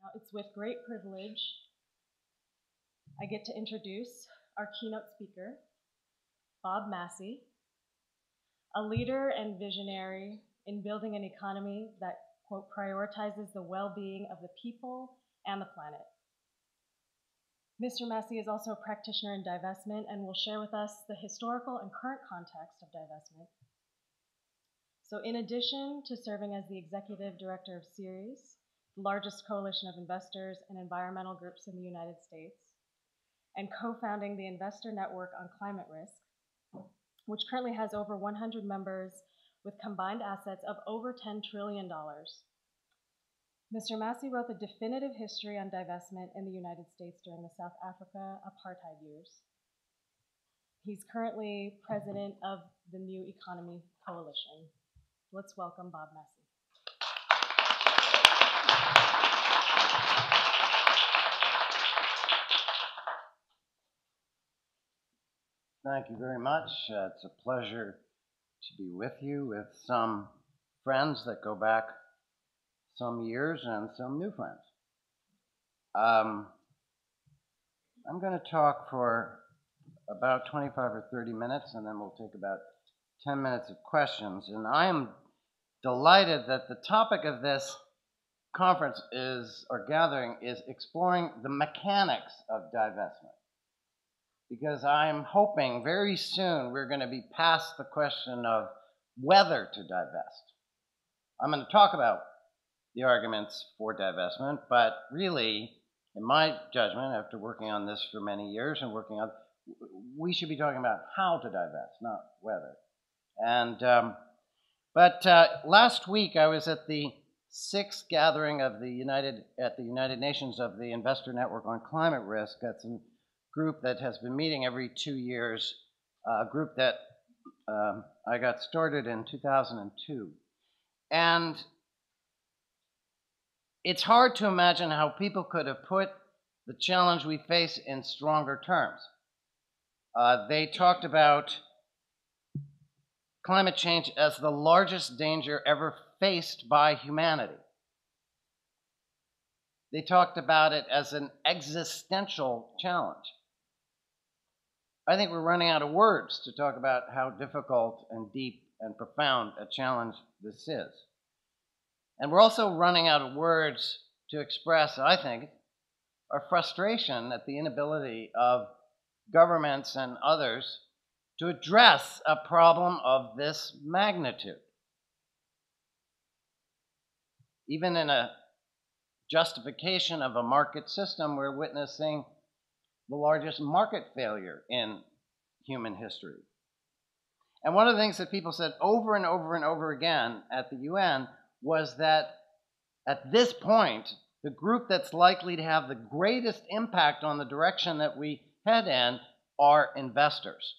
Now, it's with great privilege I get to introduce our keynote speaker, Bob Massie, a leader and visionary in building an economy that, quote, prioritizes the well-being of the people and the planet. Mr. Massie is also a practitioner in divestment and will share with us the historical and current context of divestment. So in addition to serving as the executive director of Ceres, the largest coalition of investors and environmental groups in the United States, and co-founding the Investor Network on Climate Risk, which currently has over 100 members with combined assets of over $10 trillion. Mr. Massie wrote the definitive history on divestment in the United States during the South Africa apartheid years. He's currently president of the New Economy Coalition. Let's welcome Bob Massie. Thank you very much. It's a pleasure to be with you, with some friends that go back some years and some new friends. I'm going to talk for about 25 or 30 minutes, and then we'll take about 10 minutes of questions. And I am delighted that the topic of this conference or gathering is exploring the mechanics of divestment. Because I'm hoping very soon we're going to be past the question of whether to divest. I'm going to talk about the arguments for divestment, but really, in my judgment, after working on this for many years and we should be talking about how to divest, not whether. And last week I was at the 6th gathering of the United Nations of the Investor Network on Climate Risk. That's a group that has been meeting every 2 years, a group that I got started in 2002. And it's hard to imagine how people could have put the challenge we face in stronger terms. They talked about climate change as the largest danger ever faced by humanity. They talked about it as an existential challenge. I think we're running out of words to talk about how difficult and deep and profound a challenge this is. And we're also running out of words to express, I think, our frustration at the inability of governments and others to address a problem of this magnitude. Even in a justification of a market system, we're witnessing the largest market failure in human history. And one of the things that people said over and over and over again at the UN was that at this point, the group that's likely to have the greatest impact on the direction that we head in are investors,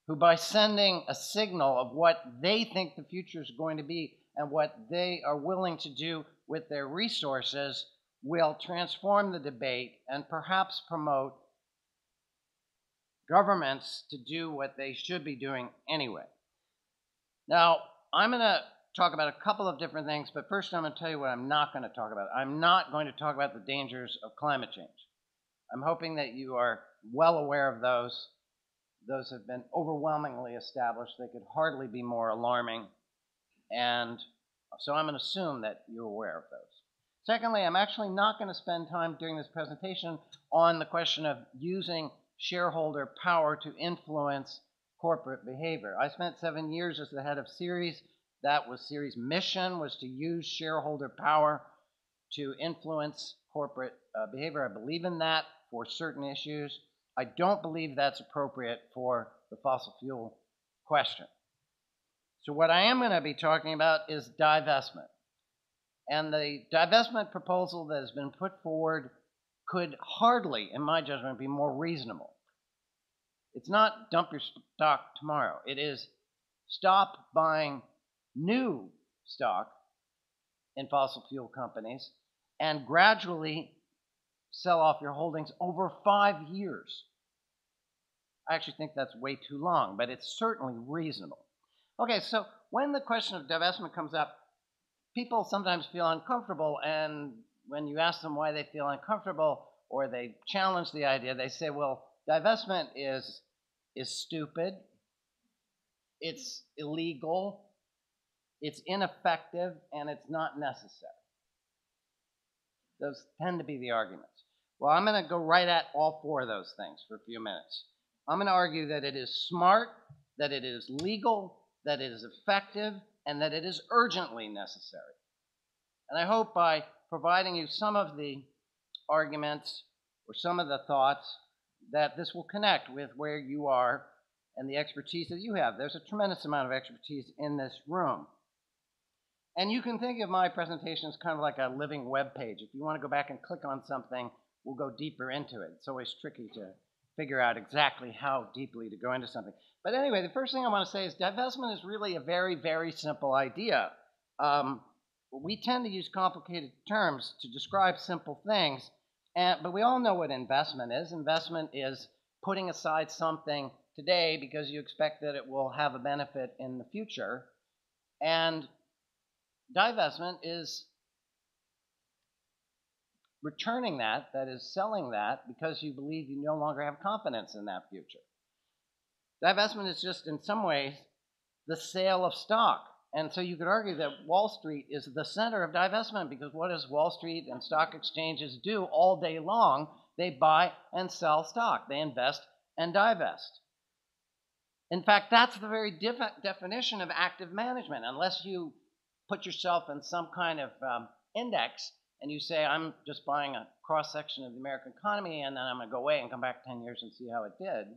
who by sending a signal of what they think the future is going to be and what they are willing to do with their resources will transform the debate and perhaps promote governments to do what they should be doing anyway. Now, I'm going to talk about a couple of different things, but first I'm going to tell you what I'm not going to talk about. I'm not going to talk about the dangers of climate change. I'm hoping that you are well aware of those. Those have been overwhelmingly established. They could hardly be more alarming. And so I'm going to assume that you're aware of those. Secondly, I'm actually not going to spend time during this presentation on the question of using shareholder power to influence corporate behavior. I spent 7 years as the head of Ceres. That was Ceres' mission, was to use shareholder power to influence corporate behavior. I believe in that for certain issues. I don't believe that's appropriate for the fossil fuel question. So what I am going to be talking about is divestment. And the divestment proposal that has been put forward could hardly, in my judgment, be more reasonable. It's not dump your stock tomorrow. It is stop buying new stock in fossil fuel companies and gradually sell off your holdings over 5 years. I actually think that's way too long, but it's certainly reasonable. Okay, so when the question of divestment comes up, people sometimes feel uncomfortable and when you ask them why they feel uncomfortable or they challenge the idea, they say, well, divestment is stupid, it's illegal, it's ineffective, and it's not necessary. Those tend to be the arguments. Well, I'm going to go right at all four of those things for a few minutes. I'm going to argue that it is smart, that it is legal, that it is effective, and that it is urgently necessary. And I hope by providing you some of the arguments or some of the thoughts that this will connect with where you are and the expertise that you have. There's a tremendous amount of expertise in this room. And you can think of my presentation as kind of like a living web page. If you want to go back and click on something, we'll go deeper into it. It's always tricky to figure out exactly how deeply to go into something. But anyway, the first thing I want to say is divestment is really a very, very simple idea. We tend to use complicated terms to describe simple things, but we all know what investment is. Investment is putting aside something today because you expect that it will have a benefit in the future. And divestment is returning that is selling that because you believe you no longer have confidence in that future. Divestment is just in some ways the sale of stock. And so you could argue that Wall Street is the center of divestment because what does Wall Street and stock exchanges do all day long? They buy and sell stock. They invest and divest. In fact, that's the very definition of active management. Unless you put yourself in some kind of index and you say, I'm just buying a cross-section of the American economy and then I'm going to go away and come back 10 years and see how it did.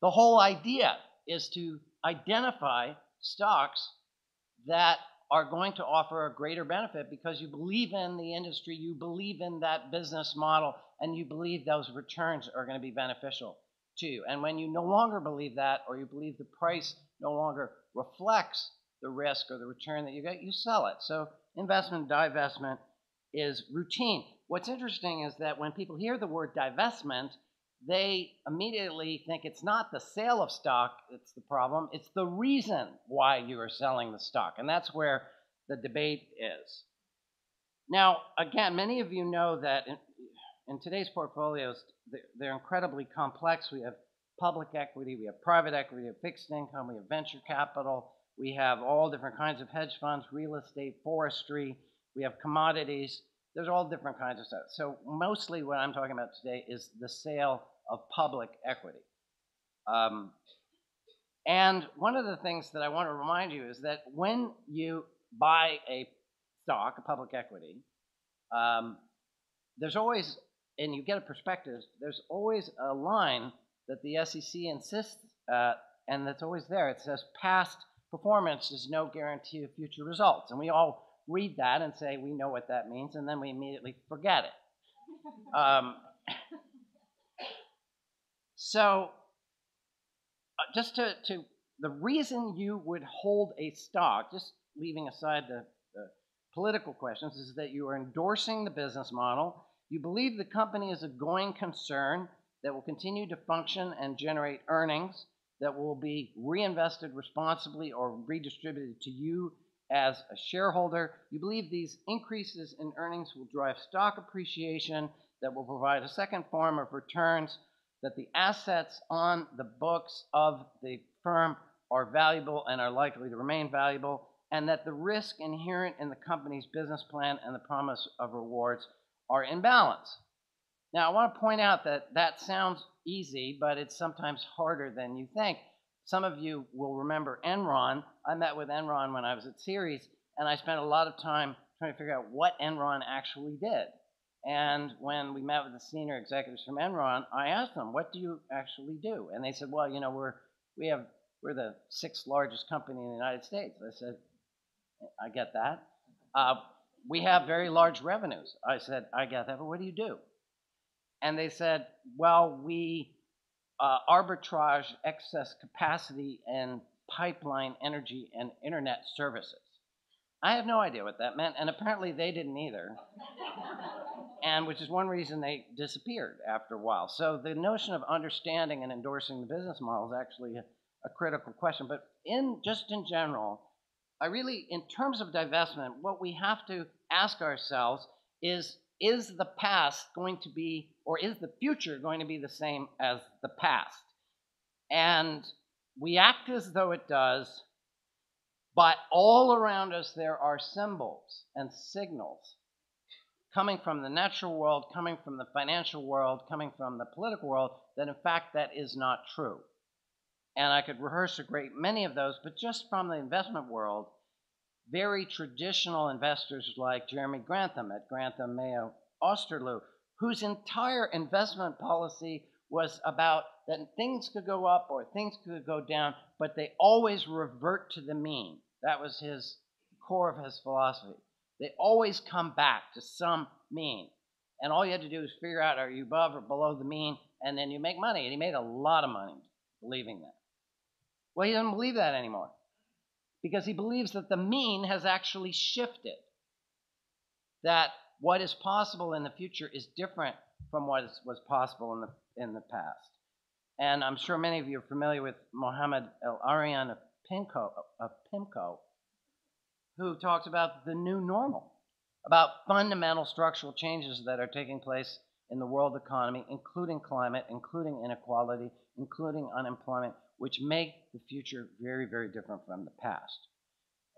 The whole idea is to identify stocks that are going to offer a greater benefit because you believe in the industry, you believe in that business model, and you believe those returns are going to be beneficial to you. And when you no longer believe that, or you believe the price no longer reflects the risk or the return that you get, you sell it. So investment divestment is routine. What's interesting is that when people hear the word divestment, they immediately think it's not the sale of stock that's the problem, it's the reason why you are selling the stock. And that's where the debate is. Now, again, many of you know that in today's portfolios, they're incredibly complex. We have public equity, we have private equity, we have fixed income, we have venture capital, we have all different kinds of hedge funds, real estate, forestry, we have commodities. There's all different kinds of stuff. So mostly what I'm talking about today is the sale of public equity. And one of the things that I want to remind you is that when you buy a stock, a public equity, there's always, and you get a perspective, there's always a line that the SEC insists, and that's always there. It says past performance is no guarantee of future results. And we all read that and say we know what that means, and then we immediately forget it. So just to the reason you would hold a stock, just leaving aside the political questions, is that you are endorsing the business model. You believe the company is a going concern that will continue to function and generate earnings that will be reinvested responsibly or redistributed to you as a shareholder. You believe these increases in earnings will drive stock appreciation that will provide a second form of returns, that the assets on the books of the firm are valuable and are likely to remain valuable, and that the risk inherent in the company's business plan and the promise of rewards are in balance. Now, I want to point out that that sounds easy, but it's sometimes harder than you think. Some of you will remember Enron. I met with Enron when I was at Ceres, and I spent a lot of time trying to figure out what Enron actually did. And when we met with the senior executives from Enron, I asked them, what do you actually do? And they said, well, you know, we're the sixth largest company in the United States. I said, I get that. We have very large revenues. I said, I get that, but what do you do? And they said, well, we arbitrage excess capacity in pipeline energy and internet services. I have no idea what that meant, and apparently they didn't either, and which is one reason they disappeared after a while. So the notion of understanding and endorsing the business model is actually a critical question. But just in general, in terms of divestment, what we have to ask ourselves is the past going to be, or is the future going to be the same as the past? And we act as though it does, but all around us there are symbols and signals coming from the natural world, coming from the financial world, coming from the political world, that in fact that is not true. And I could rehearse a great many of those, but just from the investment world, very traditional investors like Jeremy Grantham at Grantham Mayo Osterloo, whose entire investment policy was about that things could go up or things could go down, but they always revert to the mean. That was his core of his philosophy. They always come back to some mean. And all you had to do is figure out, are you above or below the mean, and then you make money. And he made a lot of money believing that. Well, he doesn't believe that anymore, because he believes that the mean has actually shifted, that what is possible in the future is different from what was possible in the past. And I'm sure many of you are familiar with Mohammed El-Arian of PIMCO, who talks about the new normal, about fundamental structural changes that are taking place in the world economy, including climate, including inequality, including unemployment, which make the future very, very different from the past.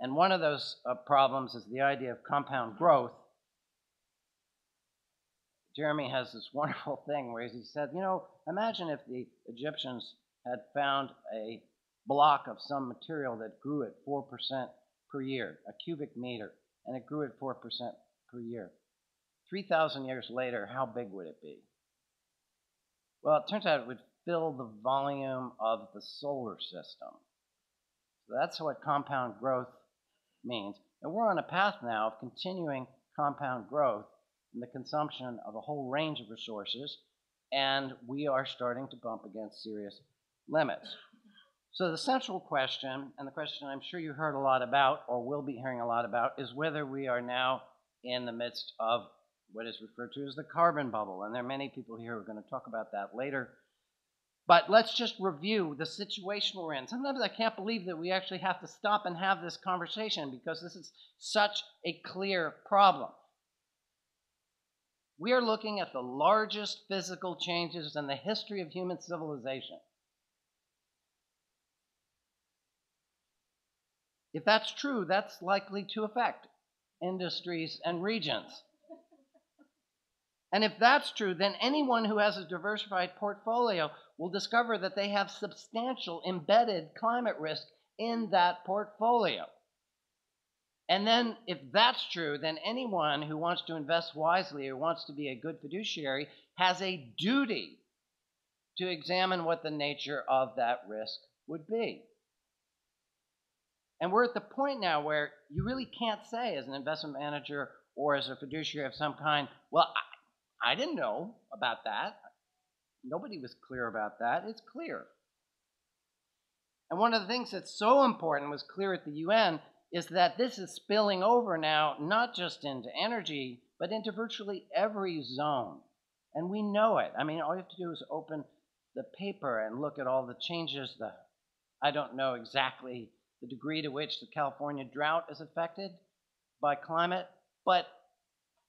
And one of those problems is the idea of compound growth. Jeremy has this wonderful thing where he said, imagine if the Egyptians had found a block of some material that grew at 4% per year, a cubic meter, and it grew at 4% per year. 3,000 years later, how big would it be? Well, it turns out it would fill the volume of the solar system. So that's what compound growth means. And we're on a path now of continuing compound growth in the consumption of a whole range of resources, and we are starting to bump against serious limits. So the central question, and the question I'm sure you heard a lot about, or will be hearing a lot about, is whether we are now in the midst of what is referred to as the carbon bubble. And there are many people here who are going to talk about that later. But let's just review the situation we're in. Sometimes I can't believe that we actually have to stop and have this conversation, because this is such a clear problem. We are looking at the largest physical changes in the history of human civilization. If that's true, that's likely to affect industries and regions. And if that's true, then anyone who has a diversified portfolio will discover that they have substantial embedded climate risk in that portfolio. And then if that's true, then anyone who wants to invest wisely or wants to be a good fiduciary has a duty to examine what the nature of that risk would be. And we're at the point now where you really can't say as an investment manager or as a fiduciary of some kind, well, I didn't know about that. Nobody was clear about that. It's clear. And one of the things that's so important, was clear at the UN, is that this is spilling over now, not just into energy, but into virtually every zone. And we know it. I mean, all you have to do is open the paper and look at all the changes. I don't know exactly the degree to which the California drought is affected by climate, but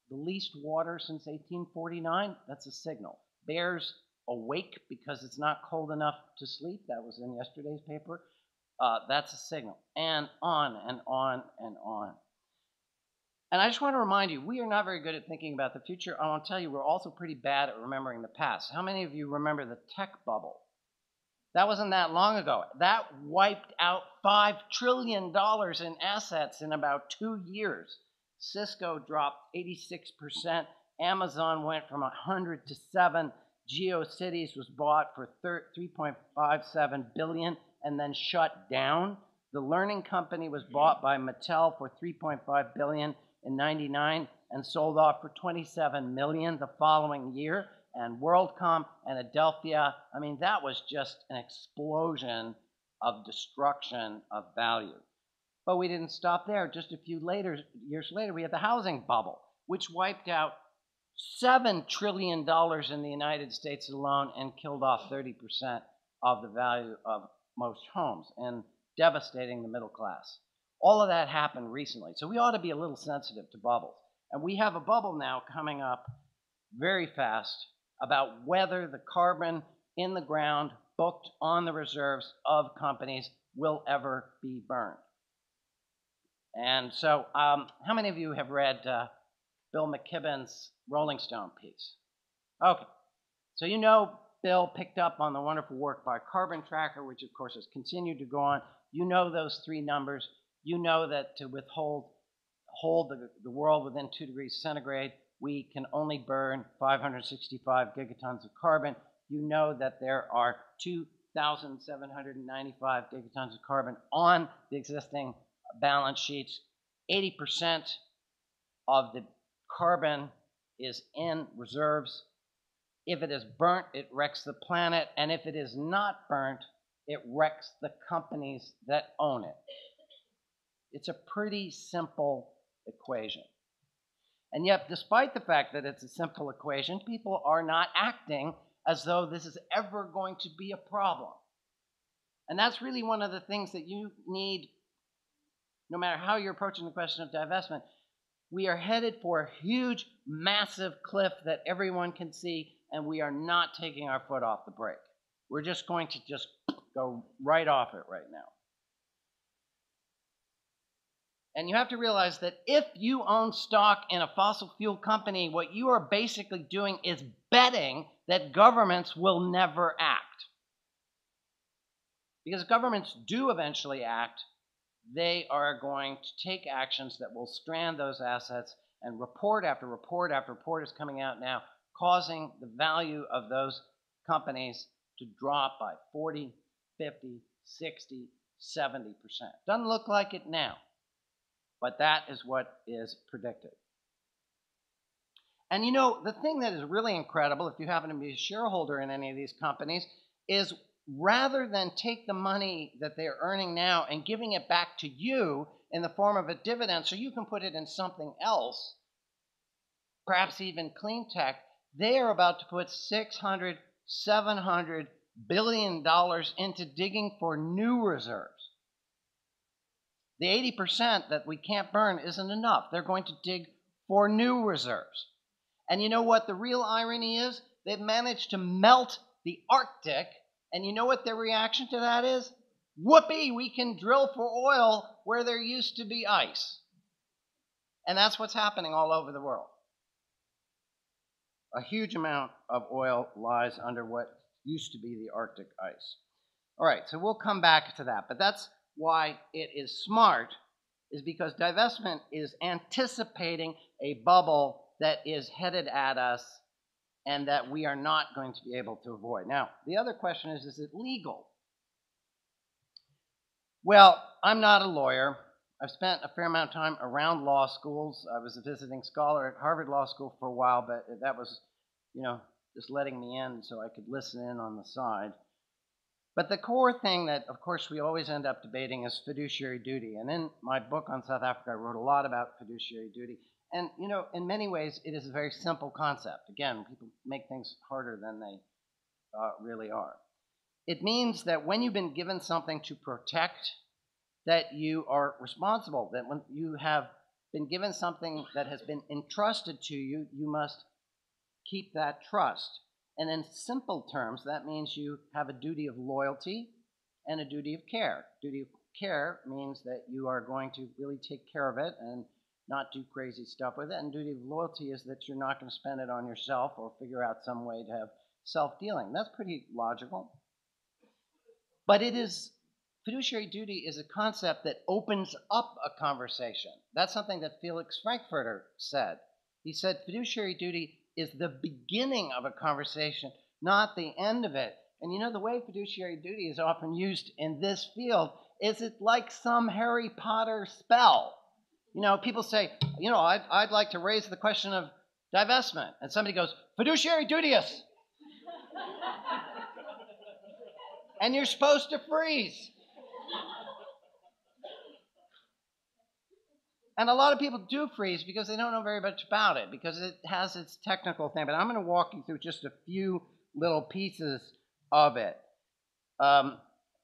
the least water since 1849, that's a signal. Bears awake because it's not cold enough to sleep. That was in yesterday's paper. That's a signal. And on and on and on. And I just want to remind you, we are not very good at thinking about the future. I want to tell you, we're also pretty bad at remembering the past. How many of you remember the tech bubble? That wasn't that long ago. That wiped out $5 trillion in assets in about 2 years. Cisco dropped 86%. Amazon went from 100 to 7. GeoCities was bought for $3.57 billion and then shut down. The Learning Company was bought by Mattel for $3.5 billion in '99 and sold off for $27 million the following year. And WorldCom and Adelphia, I mean, that was just an explosion of destruction of value. But we didn't stop there. Just a few years later, we had the housing bubble, which wiped out $7 trillion in the United States alone and killed off 30% of the value of most homes and devastating the middle class. All of that happened recently. So we ought to be a little sensitive to bubbles. And we have a bubble now coming up very fast about whether the carbon in the ground booked on the reserves of companies will ever be burned. And so how many of you have read Bill McKibben's Rolling Stone piece? Okay. So you know Bill picked up on the wonderful work by Carbon Tracker, which of course has continued to go on. You know those three numbers. You know that to hold the world within 2 degrees centigrade, we can only burn 565 gigatons of carbon. You know that there are 2,795 gigatons of carbon on the existing balance sheets. 80% of the carbon is in reserves. If it is burnt, it wrecks the planet, and if it is not burnt, it wrecks the companies that own it. It's a pretty simple equation. And yet, despite the fact that it's a simple equation, people are not acting as though this is ever going to be a problem. And that's really one of the things that you need, no matter how you're approaching the question of divestment. We are headed for a huge, massive cliff that everyone can see, and we are not taking our foot off the brake. We're just going to just go right off it right now. And you have to realize that if you own stock in a fossil fuel company, what you are basically doing is betting that governments will never act. Because governments do eventually act, they are going to take actions that will strand those assets, and report after report after report is coming out now, causing the value of those companies to drop by 40, 50, 60, 70%. Doesn't look like it now, but that is what is predicted. And you know, the thing that is really incredible, if you happen to be a shareholder in any of these companies, is rather than take the money that they're earning now and giving it back to you in the form of a dividend so you can put it in something else, perhaps even clean tech, they are about to put $600, $700 billion into digging for new reserves. The 80% that we can't burn isn't enough. They're going to dig for new reserves. And you know what the real irony is? They've managed to melt the Arctic, and you know what their reaction to that is? Whoopee, we can drill for oil where there used to be ice. And that's what's happening all over the world. A huge amount of oil lies under what used to be the Arctic ice. All right, so we'll come back to that. But that's why it is smart, is because divestment is anticipating a bubble that is headed at us and that we are not going to be able to avoid. Now, the other question is it legal? Well, I'm not a lawyer. I've spent a fair amount of time around law schools. I was a visiting scholar at Harvard Law School for a while, but that was, just letting me in so I could listen in on the side. But the core thing that, of course, we always end up debating is fiduciary duty. And in my book on South Africa, I wrote a lot about fiduciary duty. And, in many ways, it is a very simple concept. Again, people make things harder than they really are. It means that when you've been given something to protect, that you are responsible, that when you have been given something that has been entrusted to you, you must keep that trust. And in simple terms, that means you have a duty of loyalty and a duty of care. Duty of care means that you are going to really take care of it and not do crazy stuff with it. And duty of loyalty is that you're not going to spend it on yourself or figure out some way to have self-dealing. That's pretty logical. But fiduciary duty is a concept that opens up a conversation. That's something that Felix Frankfurter said. He said fiduciary duty is the beginning of a conversation, not the end of it. And the way fiduciary duty is often used in this field is it like some Harry Potter spell. People say, I'd like to raise the question of divestment. And somebody goes, fiduciary duteous. And you're supposed to freeze. And a lot of people do freeze because they don't know very much about it, because it has its technical thing. But I'm going to walk you through just a few little pieces of it.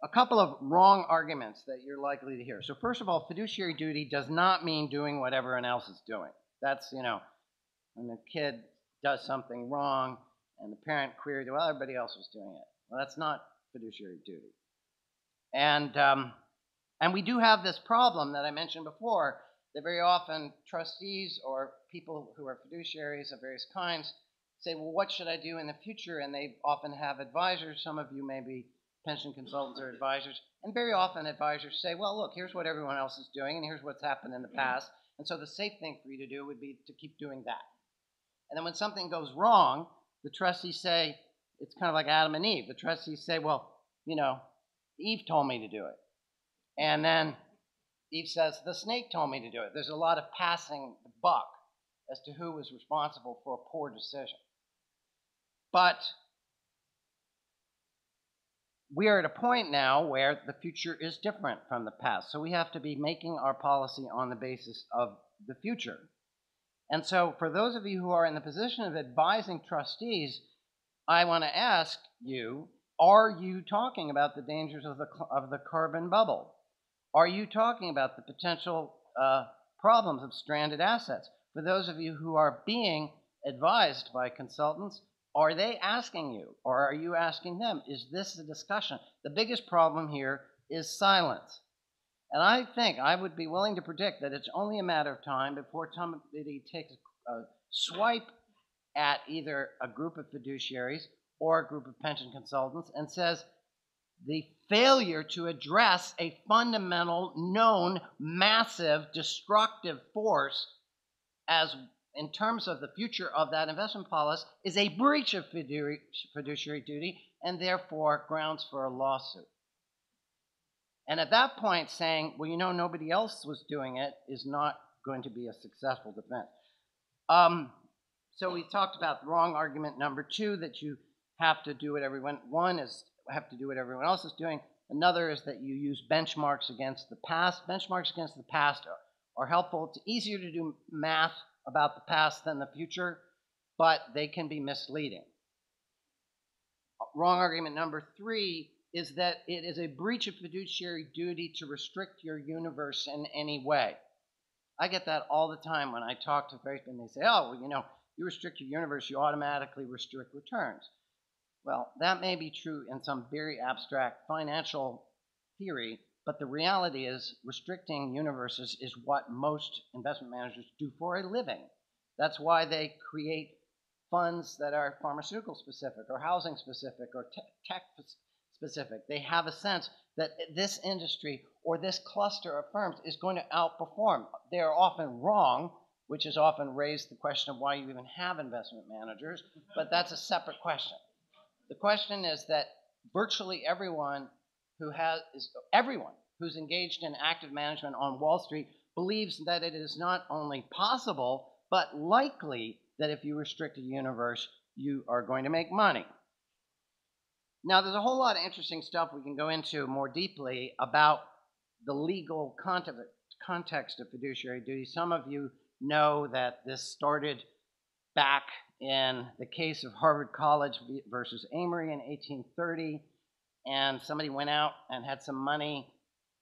a couple of wrong arguments that you're likely to hear. So first of all, fiduciary duty does not mean doing what everyone else is doing. That's, when a kid does something wrong and the parent queried, well, everybody else was doing it. Well, that's not fiduciary duty. And we do have this problem that I mentioned before, that very often trustees or people who are fiduciaries of various kinds say, well, what should I do in the future? And they often have advisors. Some of you may be pension consultants or advisors. And very often advisors say, well, look, here's what everyone else is doing, and here's what's happened in the past. And so the safe thing for you to do would be to keep doing that. And then when something goes wrong, the trustees say, it's kind of like Adam and Eve. The trustees say, well, Eve told me to do it. And then Eve says, the snake told me to do it. There's a lot of passing the buck as to who was responsible for a poor decision. But we are at a point now where the future is different from the past. So we have to be making our policy on the basis of the future. And so for those of you who are in the position of advising trustees, I want to ask you, are you talking about the dangers of the carbon bubble? Are you talking about the potential problems of stranded assets? For those of you who are being advised by consultants, are they asking you, or are you asking them? Is this a discussion? The biggest problem here is silence. And I think I would be willing to predict that it's only a matter of time before somebody takes a swipe at either a group of fiduciaries or a group of pension consultants and says, the failure to address a fundamental, known, massive, destructive force as in terms of the future of that investment policy is a breach of fiduciary duty and therefore grounds for a lawsuit. And at that point saying, well, nobody else was doing it is not going to be a successful defense. So we talked about the wrong argument number 2, that you have to do what one is have to do what everyone else is doing. Another is that you use benchmarks against the past. Benchmarks against the past are helpful. It's easier to do math about the past than the future, but they can be misleading. Wrong argument number 3 is that it is a breach of fiduciary duty to restrict your universe in any way. I get that all the time when I talk to various people, and they say, oh, well, you restrict your universe, you automatically restrict returns. Well, that may be true in some very abstract financial theory, but the reality is restricting universes is what most investment managers do for a living. That's why they create funds that are pharmaceutical specific or housing specific or tech specific. They have a sense that this industry or this cluster of firms is going to outperform. They are often wrong, which has often raised the question of why you even have investment managers, but that's a separate question. The question is that virtually everyone who's engaged in active management on Wall Street believes that it is not only possible, but likely that if you restrict a universe, you are going to make money. Now, there's a whole lot of interesting stuff we can go into more deeply about the legal context of fiduciary duty. Some of you know that this started back in the case of Harvard College versus Amory in 1830, and somebody went out and had some money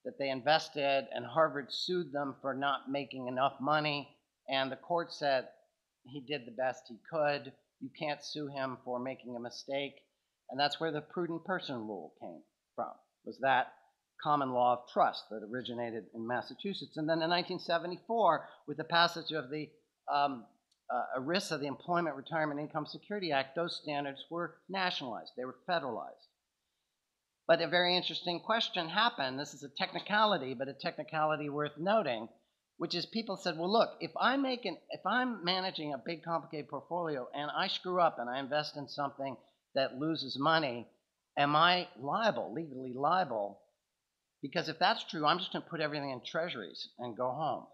that they invested, and Harvard sued them for not making enough money, and the court said he did the best he could. You can't sue him for making a mistake, and that's where the prudent person rule came from, was that common law of trust that originated in Massachusetts. And then in 1974, with the passage of the ERISA, the Employment Retirement Income Security Act, those standards were nationalized. They were federalized. But a very interesting question happened. This is a technicality, but a technicality worth noting, which is people said, well, look, if I'm managing a big, complicated portfolio and I screw up and I invest in something that loses money, am I liable, legally liable? Because if that's true, I'm just going to put everything in treasuries and go home.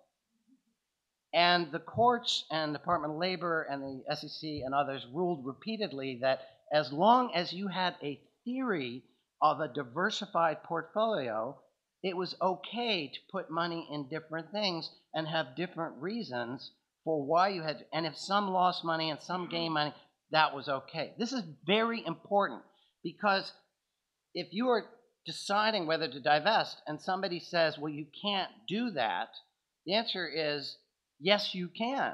And the courts and the Department of Labor and the SEC and others ruled repeatedly that as long as you had a theory of a diversified portfolio, it was okay to put money in different things and have different reasons for why you had to. And if some lost money and some gained money, that was okay. This is very important because if you are deciding whether to divest and somebody says, well, you can't do that, the answer is yes, you can.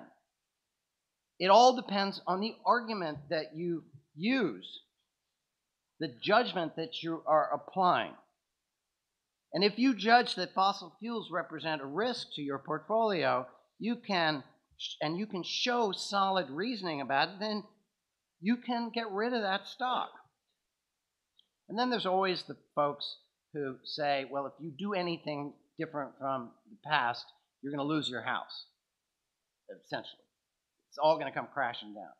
It all depends on the argument that you use, the judgment that you are applying. And if you judge that fossil fuels represent a risk to your portfolio, you can show solid reasoning about it, then you can get rid of that stock. And then there's always the folks who say, well, if you do anything different from the past, you're going to lose your house, essentially. It's all going to come crashing down.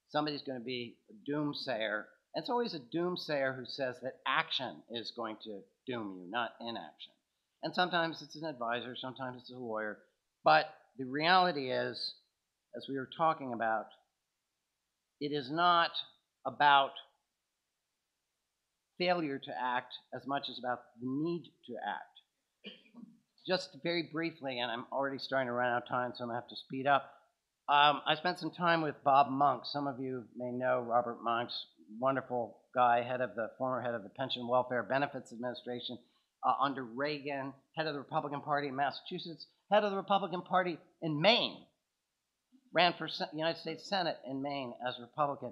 Somebody's going to be a doomsayer. And it's always a doomsayer who says that action is going to doom you, not inaction. And sometimes it's an advisor, sometimes it's a lawyer. But the reality is, as we were talking about, it is not about failure to act as much as about the need to act. Just very briefly, and I'm already starting to run out of time, so I'm going to have to speed up. I spent some time with Bob Monk. Some of you may know Robert Monk's wonderful guy, former head of the Pension Welfare Benefits Administration under Reagan, head of the Republican Party in Massachusetts, head of the Republican Party in Maine, ran for the United States Senate in Maine as a Republican.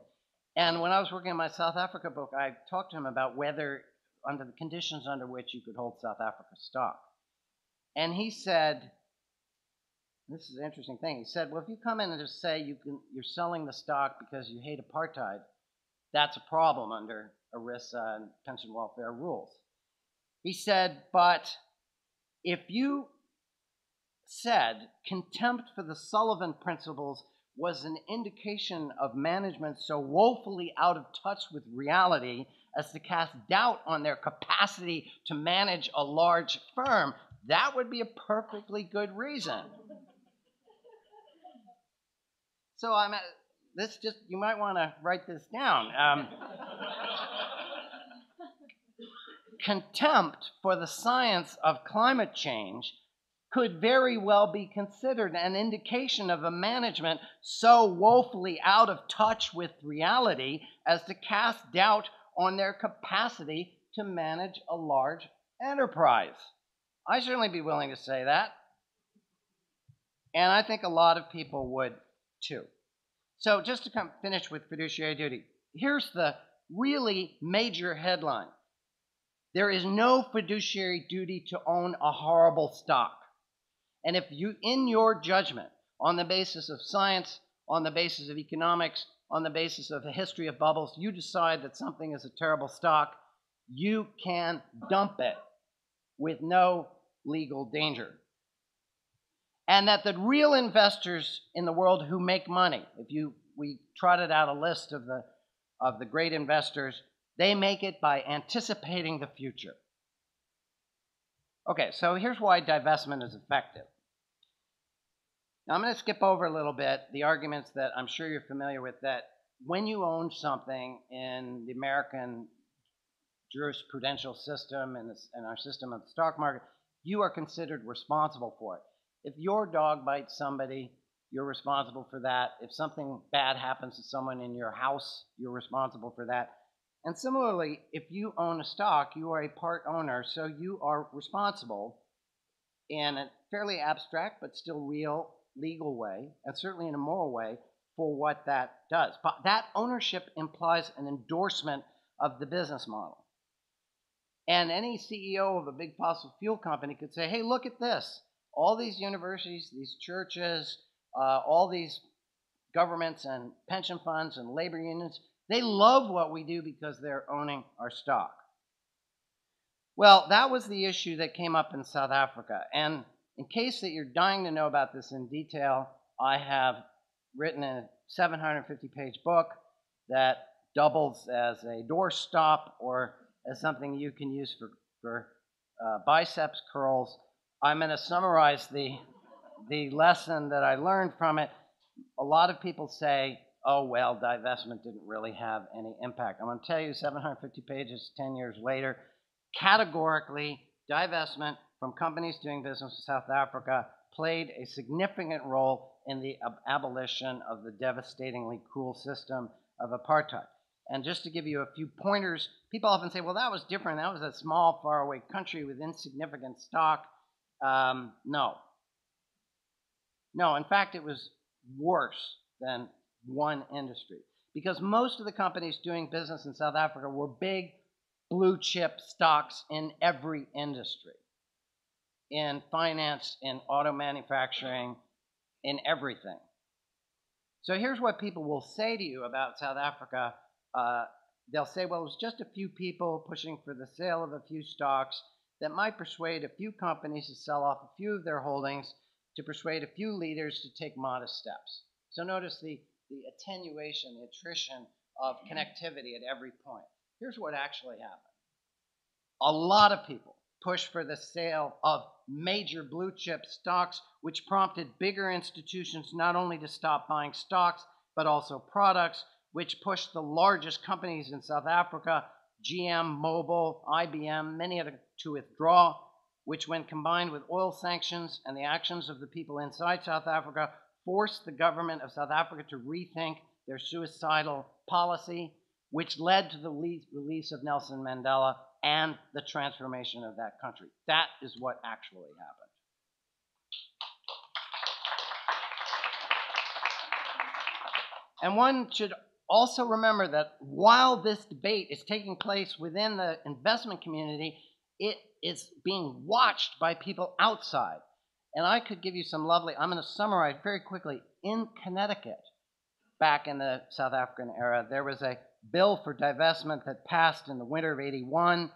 And when I was working on my South Africa book, I talked to him about whether, under the conditions under which you could hold South Africa stock. And he said, this is an interesting thing, he said, well, if you come in and just say you're selling the stock because you hate apartheid, that's a problem under ERISA and pension welfare rules. He said, but if you said contempt for the Sullivan principles was an indication of management so woefully out of touch with reality as to cast doubt on their capacity to manage a large firm, that would be a perfectly good reason. So you might want to write this down. Contempt for the science of climate change could very well be considered an indication of a management so woefully out of touch with reality as to cast doubt on their capacity to manage a large enterprise. I'd certainly be willing to say that. And I think a lot of people would too. So just to finish with fiduciary duty, here's the really major headline. There is no fiduciary duty to own a horrible stock. And if you, in your judgment, on the basis of science, on the basis of economics, on the basis of a history of bubbles, you decide that something is a terrible stock, you can dump it with no legal danger. And that the real investors in the world who make money, we trotted out a list of the great investors, they make it by anticipating the future. Okay, so here's why divestment is effective. Now I'm going to skip over a little bit the arguments that I'm sure you're familiar with, that when you own something in the American jurisprudential system and our system of the stock market, you are considered responsible for it. If your dog bites somebody, you're responsible for that. If something bad happens to someone in your house, you're responsible for that. And similarly, if you own a stock, you are a part owner, so you are responsible in a fairly abstract but still real legal way, and certainly in a moral way, for what that does. But that ownership implies an endorsement of the business model. And any CEO of a big fossil fuel company could say, hey, look at this. All these universities, these churches, all these governments and pension funds and labor unions, they love what we do because they're owning our stock. Well, that was the issue that came up in South Africa. And in case that you're dying to know about this in detail, I have written a 750-page book that doubles as a doorstop or as something you can use for biceps curls. I'm going to summarize the lesson that I learned from it. A lot of people say, oh, well, divestment didn't really have any impact. I'm going to tell you 750 pages 10 years later, categorically, divestment from companies doing business in South Africa played a significant role in the abolition of the devastatingly cruel system of apartheid. And just to give you a few pointers, people often say, well, that was different. That was a small, faraway country with insignificant stock. No. No, in fact, it was worse than one industry. Because most of the companies doing business in South Africa were big blue chip stocks in every industry. In finance, in auto manufacturing, in everything. So here's what people will say to you about South Africa. They'll say, well, it was just a few people pushing for the sale of a few stocks that might persuade a few companies to sell off a few of their holdings, to persuade a few leaders to take modest steps. So notice the attenuation, the attrition of connectivity at every point. Here's what actually happened. A lot of people pushed for the sale of major blue chip stocks, which prompted bigger institutions not only to stop buying stocks, but also products, which pushed the largest companies in South Africa, GM, Mobil, IBM, many of them, to withdraw, which when combined with oil sanctions and the actions of the people inside South Africa, forced the government of South Africa to rethink their suicidal policy, which led to the release of Nelson Mandela and the transformation of that country. That is what actually happened. And one should also remember that while this debate is taking place within the investment community, it is being watched by people outside. And I could give you some lovely, I'm going to summarize very quickly. In Connecticut, back in the South African era, there was a bill for divestment that passed in the winter of '81,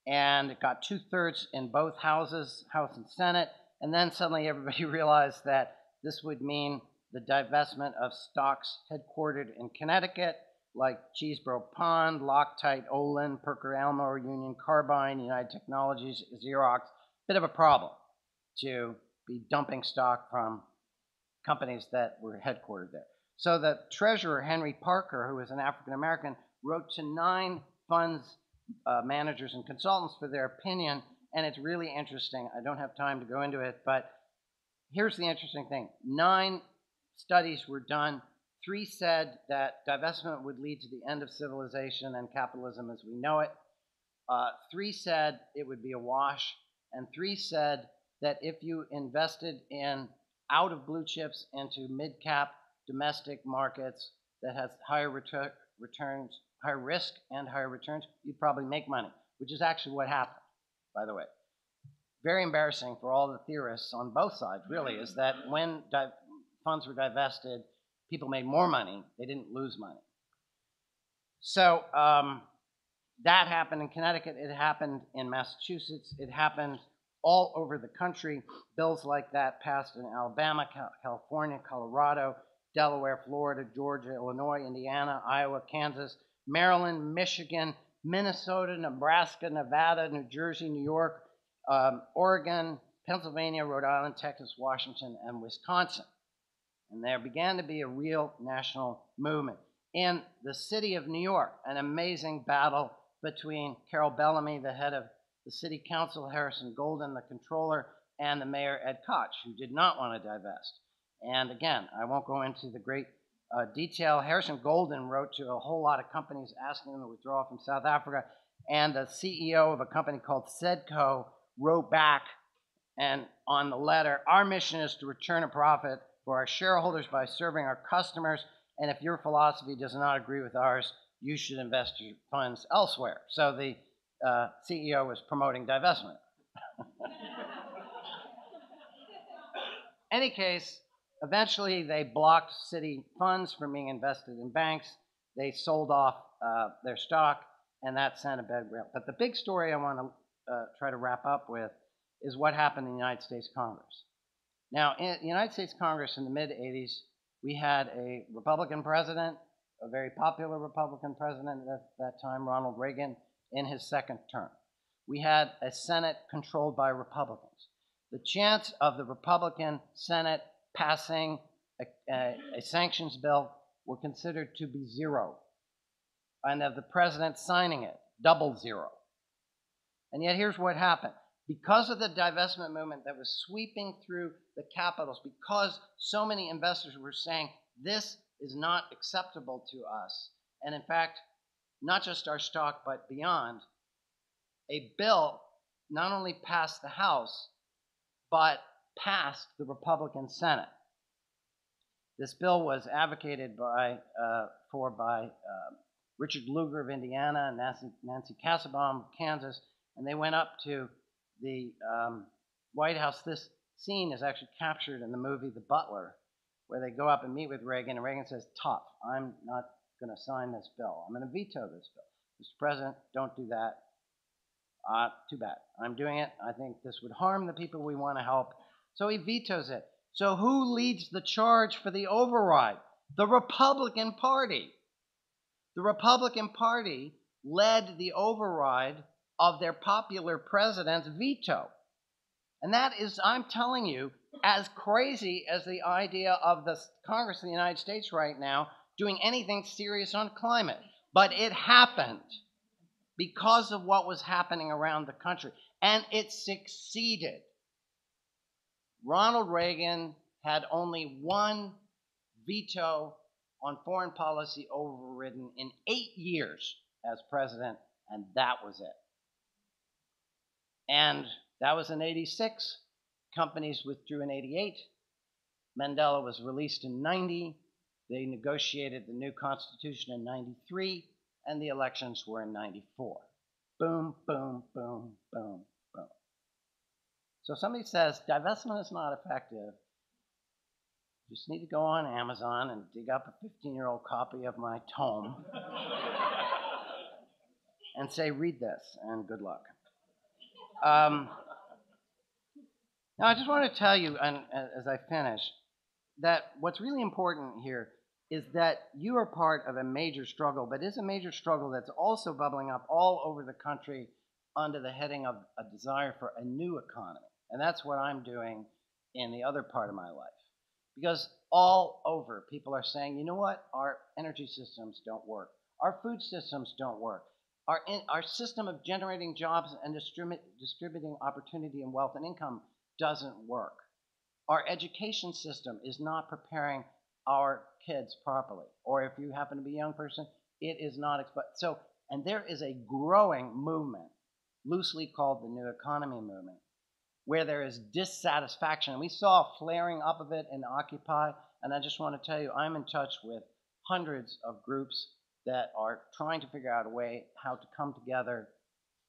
and it got 2/3 in both houses, House and Senate, and then suddenly everybody realized that this would mean the divestment of stocks headquartered in Connecticut, like Cheeseboro Pond, Loctite, Olin, Parker Elmore, Union Carbine, United Technologies, Xerox. Bit of a problem to be dumping stock from companies that were headquartered there. So the treasurer, Henry Parker, who was an African American, wrote to 9 funds managers and consultants for their opinion, and it's really interesting. I don't have time to go into it, but here's the interesting thing. 9 studies were done. 3 said that divestment would lead to the end of civilization and capitalism as we know it. 3 said it would be a wash, and 3 said that if you invested in out of blue chips into mid-cap domestic markets that has higher returns, higher risk and higher returns, you'd probably make money, which is actually what happened, by the way. Very embarrassing for all the theorists on both sides, really, is that when funds were divested, people made more money. They didn't lose money. So that happened in Connecticut. It happened in Massachusetts. It happened all over the country. Bills like that passed in Alabama, California, Colorado, Delaware, Florida, Georgia, Illinois, Indiana, Iowa, Kansas, Maryland, Michigan, Minnesota, Nebraska, Nevada, New Jersey, New York, Oregon, Pennsylvania, Rhode Island, Texas, Washington, and Wisconsin. And there began to be a real national movement. In the city of New York, an amazing battle between Carol Bellamy, the head of the city council, Harrison Golden, the controller, and the mayor, Ed Koch, who did not want to divest. And again, I won't go into the great detail. Harrison Golden wrote to a whole lot of companies asking them to withdraw from South Africa, and the CEO of a company called Sedco wrote back and on the letter, our mission is to return a profit for our shareholders by serving our customers, and if your philosophy does not agree with ours, you should invest your funds elsewhere. So the CEO was promoting divestment. Any case, eventually they blocked city funds from being invested in banks. They sold off their stock, and that sent a bad rail. But the big story I want to try to wrap up with is what happened in the United States Congress. Now, in the United States Congress in the mid-'80s, we had a Republican president, a very popular Republican president at that time, Ronald Reagan, in his second term. We had a Senate controlled by Republicans. The chance of the Republican Senate passing a sanctions bill were considered to be 0, and of the president signing it, double 0. And yet here's what happened. Because of the divestment movement that was sweeping through the capitals, because so many investors were saying, this is not acceptable to us, and in fact, not just our stock, but beyond, a bill not only passed the House, but passed the Republican Senate. This bill was advocated by Richard Lugar of Indiana and Nancy Kassebaum of Kansas, and they went up to the White House. This scene is actually captured in the movie The Butler, where they go up and meet with Reagan, and Reagan says, "Tough, I'm not going to sign this bill. I'm going to veto this bill. Mr. President, don't do that. Too bad. I'm doing it. I think this would harm the people we want to help." So he vetoes it. So who leads the charge for the override? The Republican Party. The Republican Party led the override of their popular president's veto. And that is, I'm telling you, as crazy as the idea of the Congress of the United States right now doing anything serious on climate. But it happened because of what was happening around the country. And it succeeded. Ronald Reagan had only one veto on foreign policy overridden in 8 years as president, and that was it. And that was in 86. Companies withdrew in 88. Mandela was released in 90. They negotiated the new Constitution in 93, and the elections were in 94. Boom, boom, boom, boom, boom. So if somebody says divestment is not effective, you just need to go on Amazon and dig up a 15-year-old copy of my tome and say, read this, and good luck. Now, I just want to tell you, and as I finish, that what's really important here is that you are part of a major struggle, but it's a major struggle that's also bubbling up all over the country under the heading of a desire for a new economy. And that's what I'm doing in the other part of my life. Because all over, people are saying, you know what? Our energy systems don't work. Our food systems don't work. Our system of generating jobs and distributing opportunity and wealth and income doesn't work. Our education system is not preparing our kids properly. Or if you happen to be a young person, it is not. So, and there is a growing movement, loosely called the New Economy movement, where there is dissatisfaction. We saw a flaring up of it in Occupy, and I just want to tell you, I'm in touch with hundreds of groups that are trying to figure out a way how to come together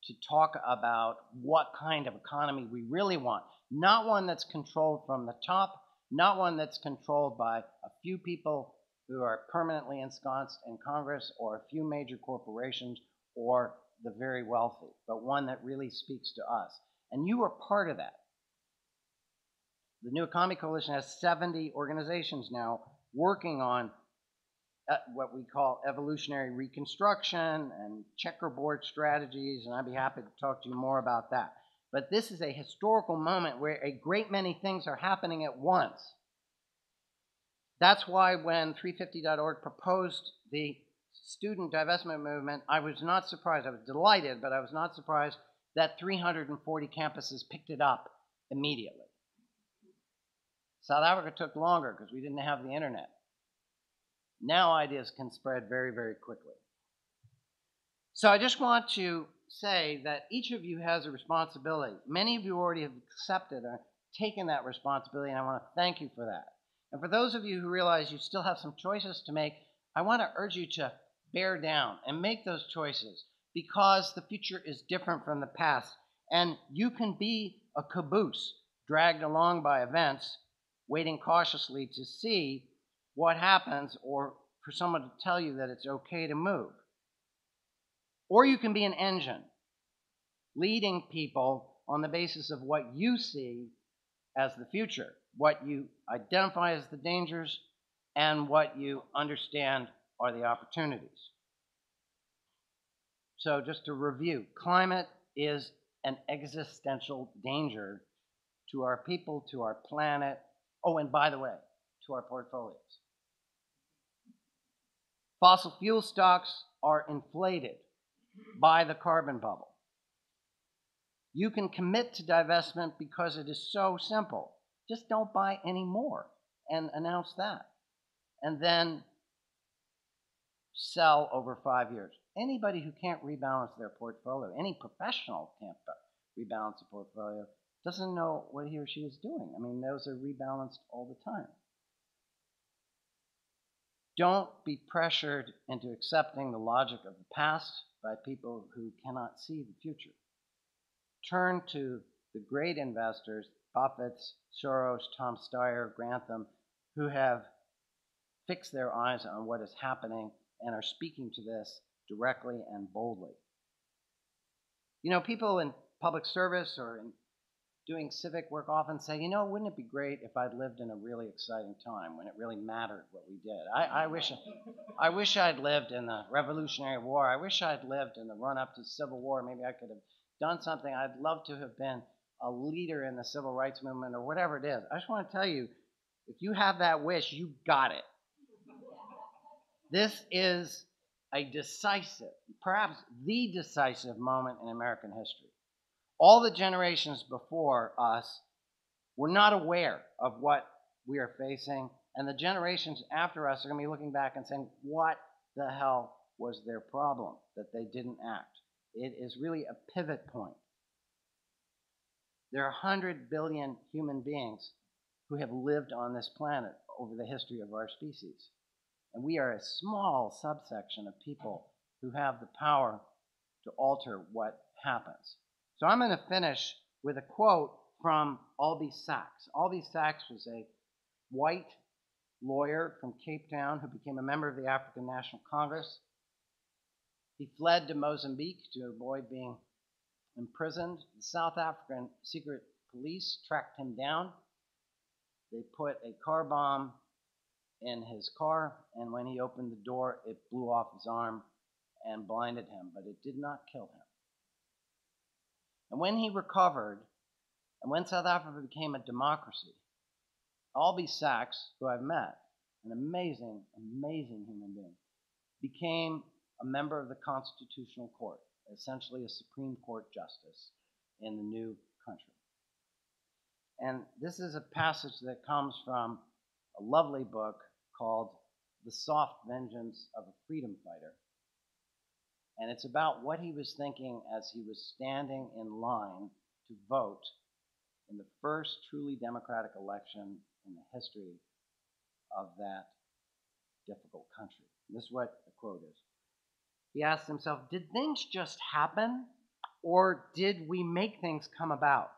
to talk about what kind of economy we really want. Not one that's controlled from the top, not one that's controlled by a few people who are permanently ensconced in Congress or a few major corporations or the very wealthy, but one that really speaks to us. And you are part of that. The New Economy Coalition has 70 organizations now working on what we call evolutionary reconstruction and checkerboard strategies, and I'd be happy to talk to you more about that. But this is a historical moment where a great many things are happening at once. That's why when 350.org proposed the student divestment movement, I was not surprised. I was delighted, but I was not surprised that 340 campuses picked it up immediately. South Africa took longer because we didn't have the internet. Now ideas can spread very, very quickly. So I just want to say that each of you has a responsibility. Many of you already have accepted or taken that responsibility, and I want to thank you for that. And for those of you who realize you still have some choices to make, I want to urge you to bear down and make those choices, because the future is different from the past. And you can be a caboose dragged along by events, waiting cautiously to see what happens, or for someone to tell you that it's okay to move. Or you can be an engine, leading people on the basis of what you see as the future, what you identify as the dangers, and what you understand are the opportunities. So just to review, climate is an existential danger to our people, to our planet, oh, and by the way, to our portfolios. Fossil fuel stocks are inflated by the carbon bubble. You can commit to divestment because it is so simple. Just don't buy any more and announce that. And then sell over 5 years. anybody who can't rebalance their portfolio, any professional can't rebalance a portfolio, doesn't know what he or she is doing. I mean, those are rebalanced all the time. Don't be pressured into accepting the logic of the past by people who cannot see the future. Turn to the great investors, Buffett's, Soros, Tom Steyer, Grantham, who have fixed their eyes on what is happening and are speaking to this directly and boldly. You know, people in public service or in doing civic work often say, you know, wouldn't it be great if I'd lived in a really exciting time when it really mattered what we did? I wish I'd lived in the Revolutionary War. I wish I'd lived in the run-up to the Civil War. Maybe I could have done something. I'd love to have been a leader in the civil rights movement or whatever it is. I just want to tell you, if you have that wish, you got it. This is a decisive, perhaps the decisive moment in American history. All the generations before us were not aware of what we are facing, and the generations after us are going to be looking back and saying, what the hell was their problem that they didn't act? It is really a pivot point. There are 100 billion human beings who have lived on this planet over the history of our species. And we are a small subsection of people who have the power to alter what happens. So I'm going to finish with a quote from Albie Sachs. Albie Sachs was a white lawyer from Cape Town who became a member of the African National Congress. He fled to Mozambique to avoid being imprisoned. The South African secret police tracked him down. They put a car bomb in his car, and when he opened the door, it blew off his arm and blinded him, but it did not kill him. And when he recovered, and when South Africa became a democracy, Albie Sachs, who I've met, an amazing, amazing human being, became a member of the Constitutional Court, essentially a Supreme Court justice in the new country. And this is a passage that comes from a lovely book called The Soft Vengeance of a Freedom Fighter. And it's about what he was thinking as he was standing in line to vote in the first truly democratic election in the history of that difficult country. And this is what the quote is. He asked himself, did things just happen, or did we make things come about?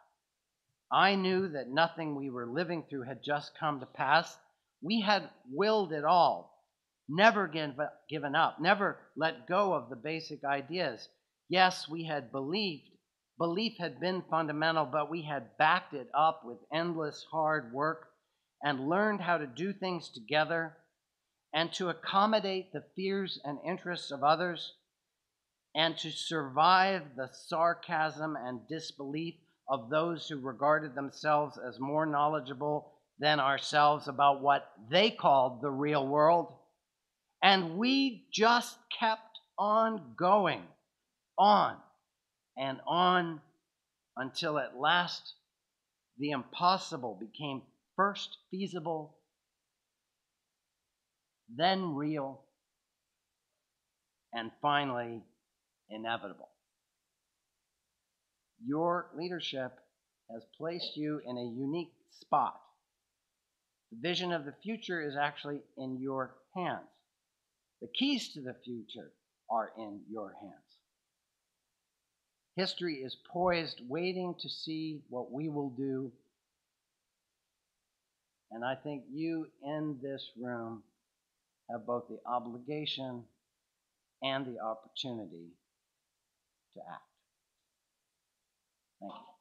I knew that nothing we were living through had just come to pass. We had willed it all, never given up, never let go of the basic ideas. Yes, we had believed. Belief had been fundamental, but we had backed it up with endless hard work and learned how to do things together and to accommodate the fears and interests of others and to survive the sarcasm and disbelief of those who regarded themselves as more knowledgeable than ourselves about what they called the real world. And we just kept on going, on and on, until at last the impossible became first feasible, then real, and finally inevitable. Your leadership has placed you in a unique spot. The vision of the future is actually in your hands. The keys to the future are in your hands. History is poised, waiting to see what we will do. And I think you in this room have both the obligation and the opportunity to act. Thank you.